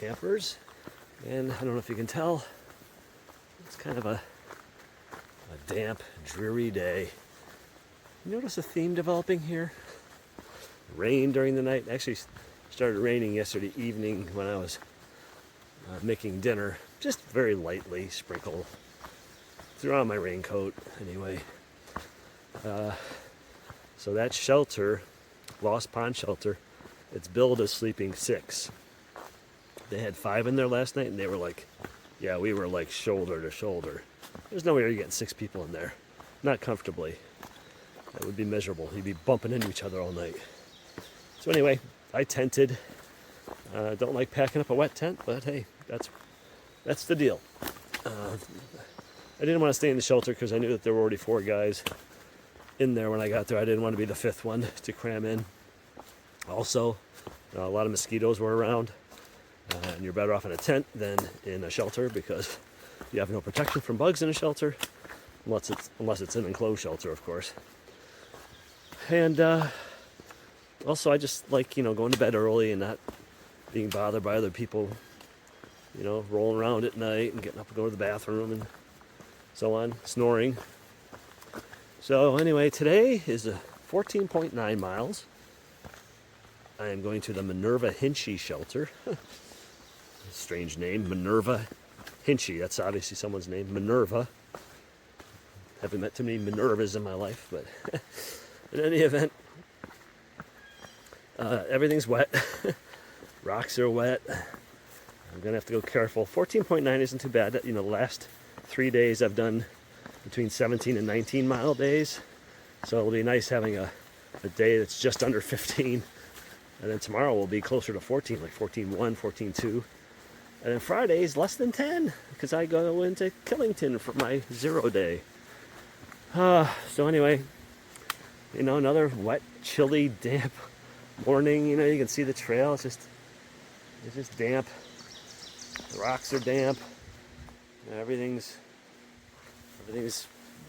campers, and I don't know if you can tell, it's kind of a damp, dreary day. You notice a theme developing here? Rain during the night. Actually started raining yesterday evening when I was making dinner, just very lightly, sprinkle. Threw on my raincoat anyway. So that shelter, Lost Pond Shelter, it's billed as sleeping 6. They had 5 in there last night, and they were like, yeah, we were like shoulder to shoulder. There's no way you're getting 6 people in there. Not comfortably. That would be miserable. You'd be bumping into each other all night. So anyway, I tented. Don't like packing up a wet tent, but hey, that's the deal. I didn't want to stay in the shelter because I knew that there were already 4 guys in there when I got there. I didn't want to be the 5th one to cram in. Also, a lot of mosquitoes were around, and you're better off in a tent than in a shelter because you have no protection from bugs in a shelter, unless it's an enclosed shelter, of course. And also, I just like, going to bed early and not being bothered by other people, rolling around at night and getting up to go to the bathroom and so on, snoring. So anyway, today is 14.9 miles. I am going to the Minerva Hinchey shelter. Strange name, Minerva Hinchey. That's obviously someone's name, Minerva. Haven't met too many Minervas in my life, but in any event, everything's wet. Rocks are wet. I'm going to have to go careful. 14.9 isn't too bad. The last 3 days I've done between 17 and 19 mile days. So it'll be nice having a day that's just under 15. And then tomorrow will be closer to 14, like 14.1, 14.2. And then Friday's less than 10 because I go into Killington for my 0 day. So anyway, another wet, chilly, damp morning. You can see the trail. It's just damp. The rocks are damp. Everything's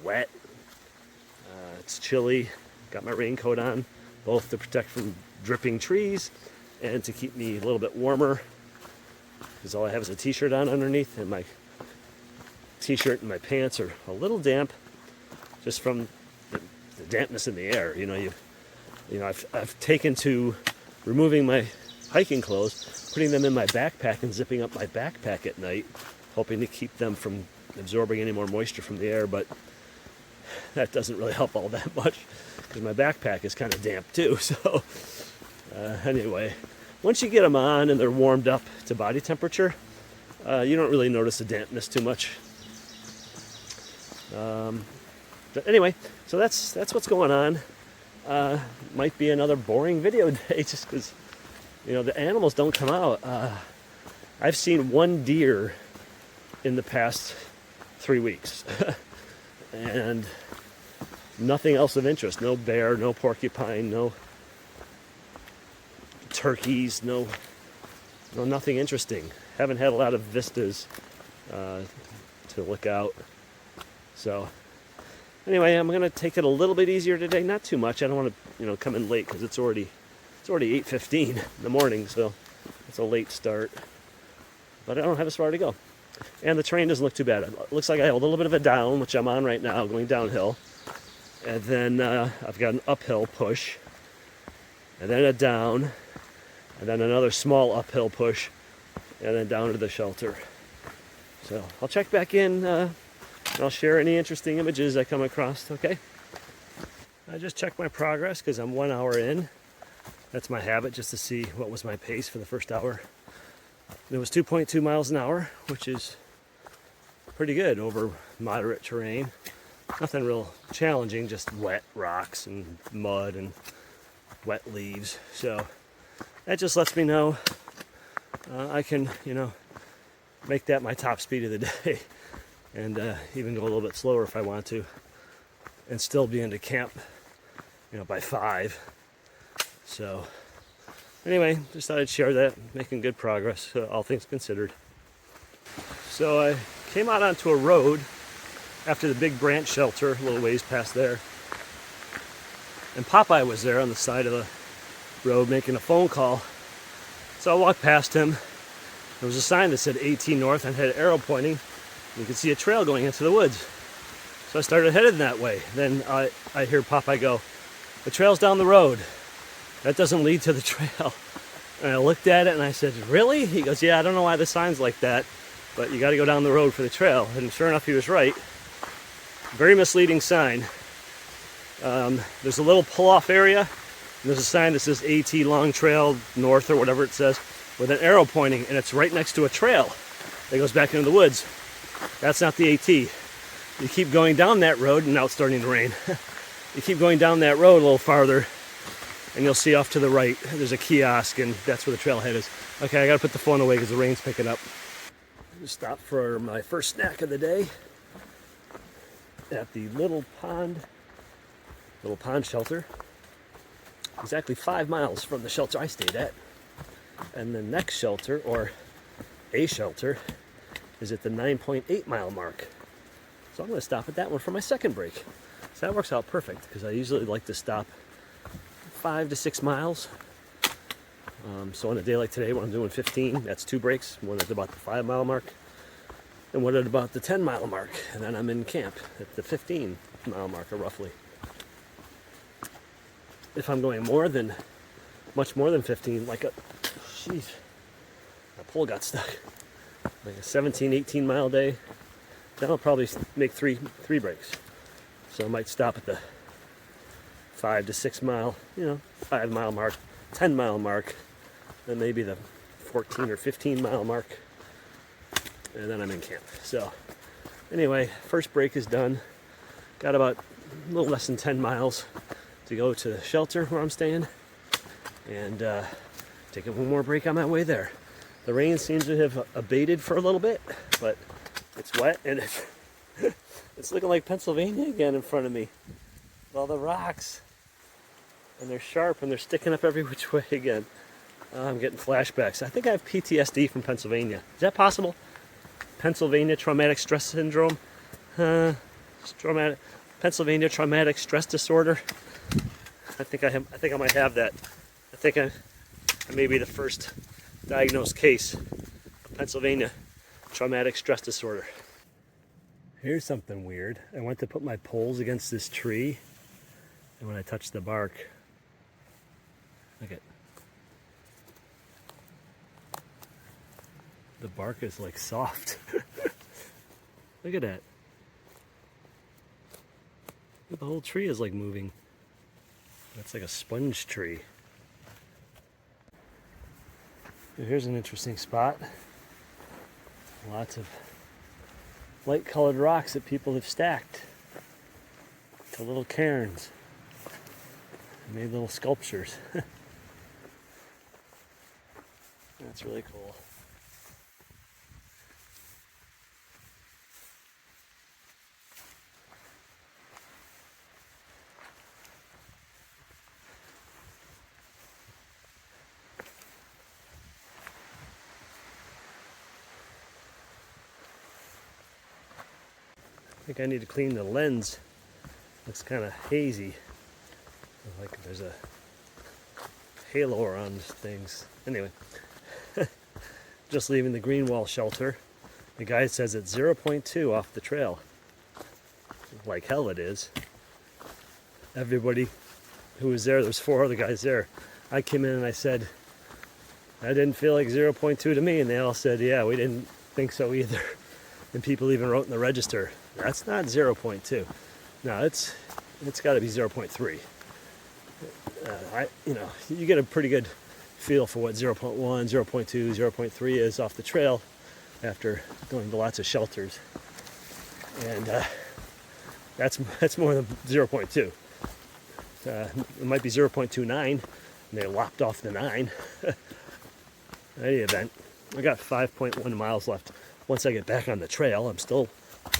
wet. It's chilly. Got my raincoat on, both to protect from dripping trees and to keep me a little bit warmer. Because all I have is a t-shirt on underneath, and my t-shirt and my pants are a little damp, just from the dampness in the air. I've taken to removing my hiking clothes, putting them in my backpack, and zipping up my backpack at night, hoping to keep them from absorbing any more moisture from the air, but that doesn't really help all that much because my backpack is kind of damp too. So anyway, once you get them on and they're warmed up to body temperature, you don't really notice the dampness too much. But anyway, so that's what's going on. Might be another boring video day just because the animals don't come out. I've seen 1 deer in the past 3 weeks and nothing else of interest. No bear, no porcupine, no turkeys, no nothing interesting. Haven't had a lot of vistas to look out. So anyway, I'm gonna take it a little bit easier today. Not too much. I don't want to come in late because it's already 8:15 in the morning, so it's a late start. But I don't have as far to go. And the terrain doesn't look too bad. It looks like I have a little bit of a down, which I'm on right now, going downhill. And then I've got an uphill push. And then a down. And then another small uphill push. And then down to the shelter. So I'll check back in. And I'll share any interesting images I come across, okay? I just checked my progress because I'm 1 hour in. That's my habit, just to see what was my pace for the first hour. It was 2.2 miles an hour, which is pretty good over moderate terrain. Nothing real challenging, just wet rocks and mud and wet leaves. So that just lets me know I can, make that my top speed of the day and even go a little bit slower if I want to and still be into camp, by 5. So anyway, just thought I'd share that. Making good progress, all things considered. So I came out onto a road after the big branch shelter, a little ways past there. And Popeye was there on the side of the road making a phone call. So I walked past him, There was a sign that said AT North and had an arrow pointing. You could see a trail going into the woods. So I started heading that way. Then I hear Popeye go, "The trail's down the road. That doesn't lead to the trail." And I looked at it and I said, "Really?" He goes, "Yeah, I don't know why the sign's like that, but you got to go down the road for the trail." And sure enough, he was right. Very misleading sign. There's a little pull-off area. And there's a sign that says AT Long Trail North or whatever it says with an arrow pointing, and it's right next to a trail that goes back into the woods. That's not the AT. You keep going down that road, and now it's starting to rain. You keep going down that road a little farther, and you'll see off to the right, there's a kiosk, and that's where the trailhead is. Okay, I gotta put the phone away because the rain's picking up. Just stopped for my first snack of the day at the little pond shelter. Exactly 5 miles from the shelter I stayed at. And the next shelter, or a shelter, is at the 9.8 mile mark. So I'm going to stop at that one for my second break. So that works out perfect because I usually like to stop 5 to 6 miles. So on a day like today when I'm doing 15, that's 2 breaks. One at about the 5 mile mark and one at about the 10 mile mark. And then I'm in camp at the 15 mile marker roughly. If I'm going much more than 15, like my pole got stuck. Like a 17, 18 mile day, then I'll probably make three breaks. So I might stop at the 5 to 6 mile, 5 mile mark, 10 mile mark, then maybe the 14 or 15 mile mark, and then I'm in camp. So anyway, first break is done. Got about a little less than 10 miles to go to the shelter where I'm staying, and taking one more break on my way there. The rain seems to have abated for a little bit, but it's wet and it's looking like Pennsylvania again in front of me. With all the rocks, and they're sharp and they're sticking up every which way again. I'm getting flashbacks. I think I have PTSD from Pennsylvania. Is that possible? Pennsylvania traumatic stress syndrome? Pennsylvania traumatic stress disorder. I think I might have that. I think I may be the first diagnosed case of Pennsylvania traumatic stress disorder. Here's something weird. I went to put my poles against this tree, and when I touched the bark, look at the bark is like soft. Look at that. The whole tree is like moving. That's like a sponge tree. Here's an interesting spot. Lots of light colored rocks that people have stacked to little cairns. Made little sculptures. That's really cool. I think I need to clean the lens. Looks kind of hazy. Like there's a halo around things. Anyway, just leaving the Greenwall shelter. The guide says it's 0.2 off the trail. Like hell it is. Everybody who was there's 4 other guys there. I came in and I said, I didn't feel like 0.2 to me, and they all said, yeah, we didn't think so either. And people even wrote in the register, that's not 0.2. No, it's got to be 0.3. You get a pretty good feel for what 0.1, 0.2, 0.3 is off the trail after going to lots of shelters, and that's more than 0.2. It might be 0.29, and they lopped off the 9. In any event, I got 5.1 miles left. Once I get back on the trail, I'm still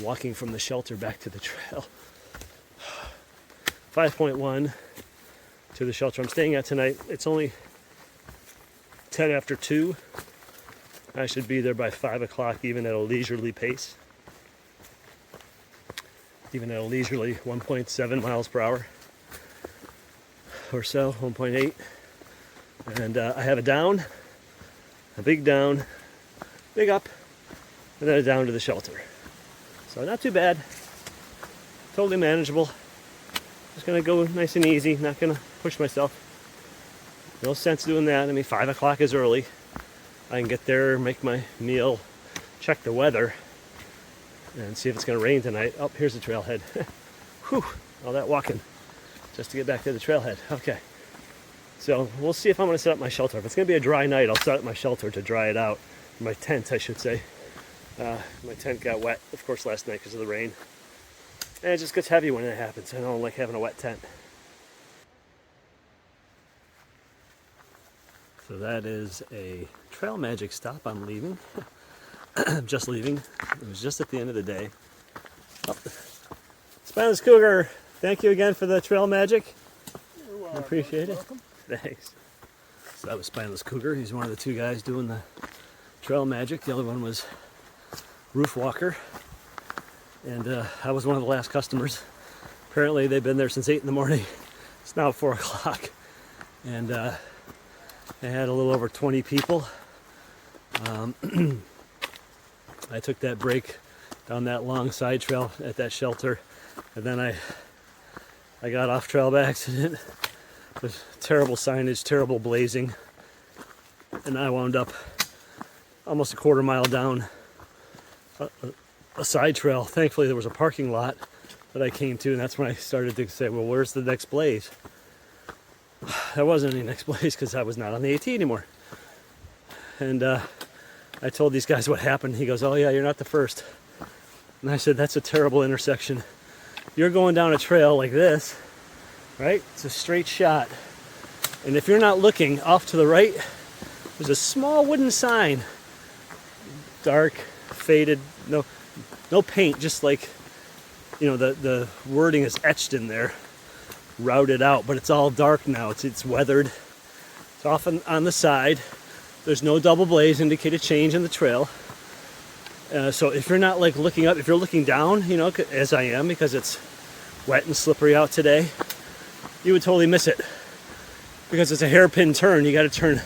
walking from the shelter back to the trail. 5.1 to the shelter I'm staying at tonight. It's only 10 after 2. I should be there by 5 o'clock, even at a leisurely pace. Even at a leisurely 1.7 miles per hour or so, 1.8. And I have a big down, big up, and then down to the shelter. So not too bad. Totally manageable. Just gonna go nice and easy, not gonna push myself. No sense doing that. I mean, 5 o'clock is early. I can get there, make my meal, check the weather, and see if it's gonna rain tonight. Oh, here's the trailhead. Whew, all that walking just to get back to the trailhead. Okay, so we'll see if I'm gonna set up my shelter. If it's gonna be a dry night, I'll set up my shelter to dry it out. My tent, I should say. My tent got wet, of course, last night because of the rain. And it just gets heavy when it happens. I don't like having a wet tent. So that is a Trail Magic stop. I'm leaving. I'm just leaving. It was just at the end of the day. Oh. Spineless Cougar, thank you again for the Trail Magic. I appreciate it. Welcome. Thanks. So that was Spineless Cougar. He's one of the two guys doing the Trail Magic. The other one was Roof Walker. And I was one of the last customers. Apparently they've been there since 8 in the morning. It's now 4 o'clock. And they had a little over 20 people. I took that break down that long side trail at that shelter. And then I got off trail by accident. With terrible signage, terrible blazing. And I wound up almost a quarter mile down a side trail. Thankfully there was a parking lot that I came to, and that's when I started to say, well, where's the next blaze? There wasn't any next blaze because I was not on the AT anymore. And I told these guys what happened. He goes, oh yeah, you're not the first. And I said, that's a terrible intersection. You're going down a trail like this, right? It's a straight shot. And if you're not looking off to the right, there's a small wooden sign. Dark, faded, no paint, just like, you know, the wording is etched in there, routed out, but it's all dark now. It's weathered. It's off on the side. There's no double blaze indicate a change in the trail. So if you're not like looking up, if you're looking down, you know, as I am, because it's wet and slippery out today, you would totally miss it. Because it's a hairpin turn, you got to turn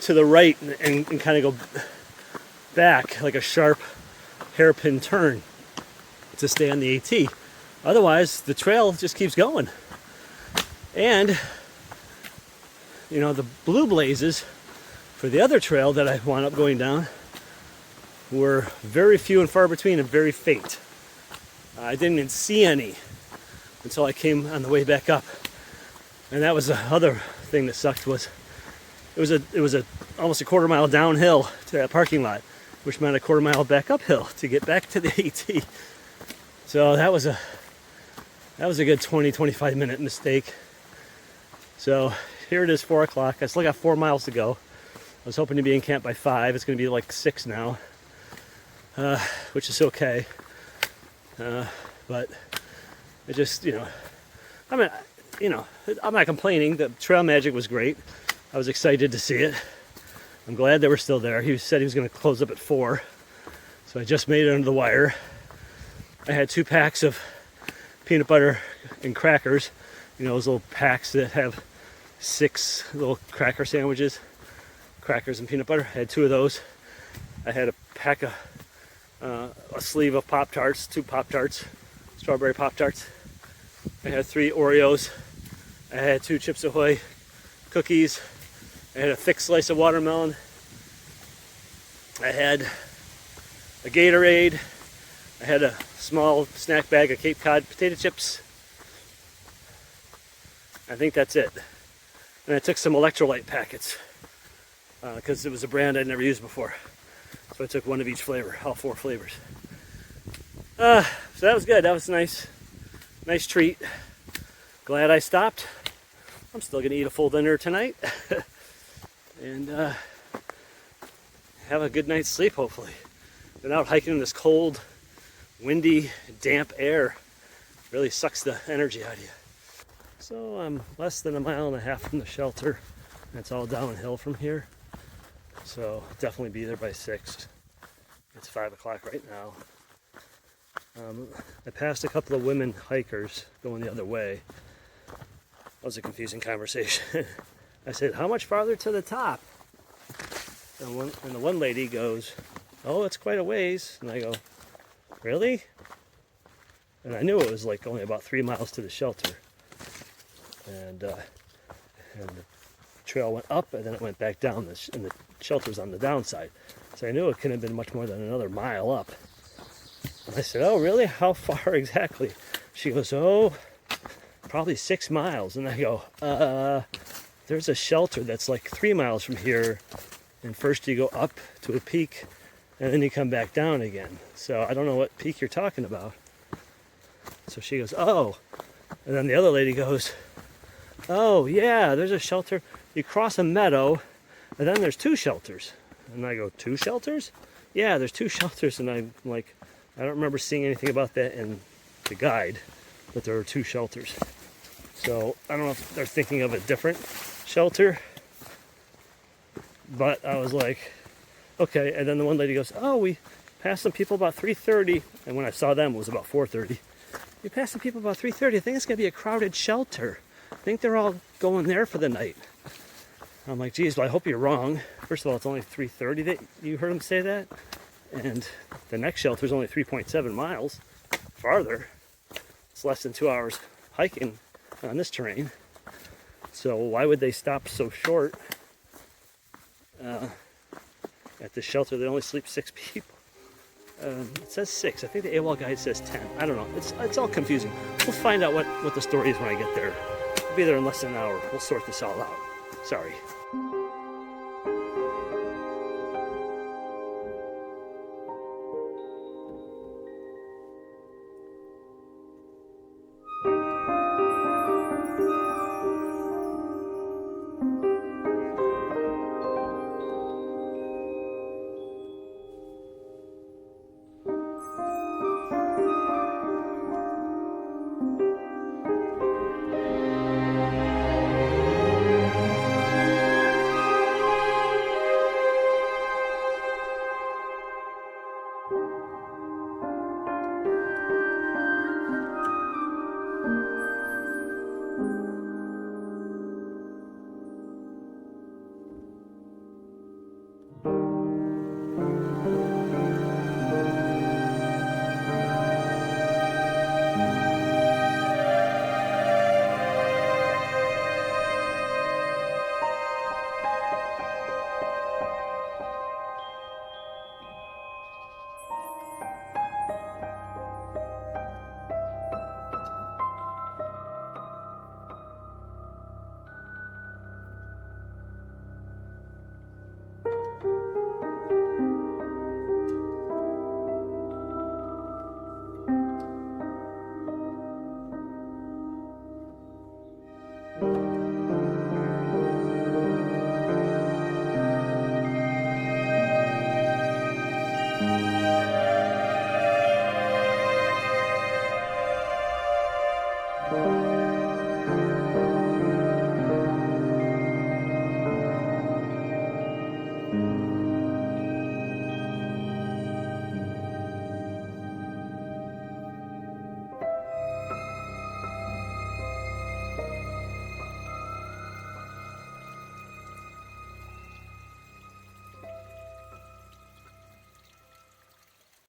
to the right and kind of go back like a sharp hairpin turn to stay on the AT. Otherwise, the trail just keeps going. And, you know, the blue blazes for the other trail that I wound up going down were very few and far between and very faint. I didn't even see any until I came on the way back up. And that was the other thing that sucked, was it was almost a quarter mile downhill to that parking lot, which meant a quarter mile back uphill to get back to the AT. So that was a good 20-25 minute mistake. So here it is, 4 o'clock. I still got 4 miles to go. I was hoping to be in camp by 5. It's going to be like 6 now, which is okay. But it just, you know, I mean, you know, I'm not complaining. The Trail Magic was great. I was excited to see it. I'm glad they were still there. He said he was going to close up at 4. So I just made it under the wire. I had 2 packs of peanut butter and crackers. You know, those little packs that have 6 little cracker sandwiches, crackers and peanut butter. I had 2 of those. I had a pack of, a sleeve of Pop-Tarts, 2 Pop-Tarts, strawberry Pop-Tarts. I had 3 Oreos. I had 2 Chips Ahoy cookies. I had a thick slice of watermelon. I had a Gatorade. I had a small snack bag of Cape Cod potato chips. I think that's it. And I took some electrolyte packets because it was a brand I'd never used before. So I took 1 of each flavor, all 4 flavors. So that was good. That was nice. Nice treat. Glad I stopped. I'm still going to eat a full dinner tonight. And have a good night's sleep, hopefully. Been out hiking in this cold, windy, damp air. Really sucks the energy out of you. So I'm less than 1.5 miles from the shelter. It's all downhill from here. So definitely be there by 6. It's 5 o'clock right now. I passed a couple of women hikers going the other way. That was a confusing conversation. I said, how much farther to the top? And the one lady goes, "Oh, it's quite a ways." And I go, "Really?" And I knew it was like only about 3 miles to the shelter. And the trail went up and then it went back down, and the shelter was on the downside. So I knew it couldn't have been much more than another mile up. And I said, "Oh, really? How far exactly?" She goes, "Oh, probably 6 miles." And I go, "There's a shelter that's like 3 miles from here. And first you go up to a peak and then you come back down again. So I don't know what peak you're talking about." So she goes, "Oh." And then the other lady goes, "Oh, yeah, there's a shelter. You cross a meadow, and then there's 2 shelters." And I go, "2 shelters?" "Yeah, there's 2 shelters." And I'm like, I don't remember seeing anything about that in the guide, that there were 2 shelters. So I don't know if they're thinking of a different shelter. But I was like, okay. And then the one lady goes, "Oh, we passed some people about 3:30. And when I saw them, it was about 4:30. "We passed some people about 3:30. I think it's going to be a crowded shelter. I think they're all going there for the night." I'm like, "Geez, well, I hope you're wrong. First of all, it's only 3:30 that you heard them say that. And the next shelter is only 3.7 miles farther. It's less than 2 hours hiking on this terrain. So why would they stop so short at the shelter? They only sleep 6 people. It says 6. I think the AWOL guide says 10. I don't know. It's all confusing. We'll find out what the story is when I get there. I'll be there in less than an hour. We'll sort this all out. Sorry.